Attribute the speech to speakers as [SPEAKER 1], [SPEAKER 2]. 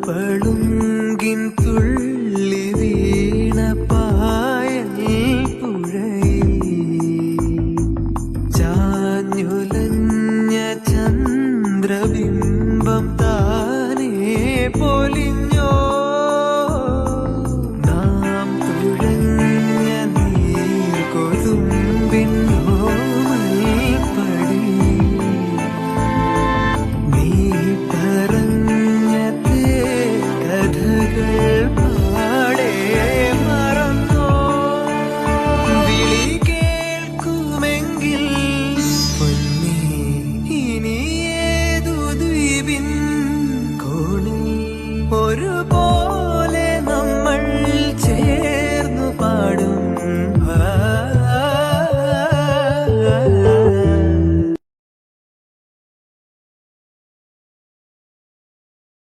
[SPEAKER 1] പളുങ്കിൻ തുള്ളി വീണ പായൽ പുഴയിൽ ചാഞ്ഞുലഞ്ഞ ചന്ദ്രബിംബം താനേ പൊലിഞ്ഞോ. നാം തുഴഞ്ഞ നീർകൊതുമ്പിൻ ഓമൽപ്പടി നീ പറഞ്ഞ കഥകൾ പാടെ മറന്നോ. വിളി കേൾക്കുമെങ്കിൽ പൊന്നേ ഇനി ഏതു ദ്വീപിൻ കോണിൽ ഒരു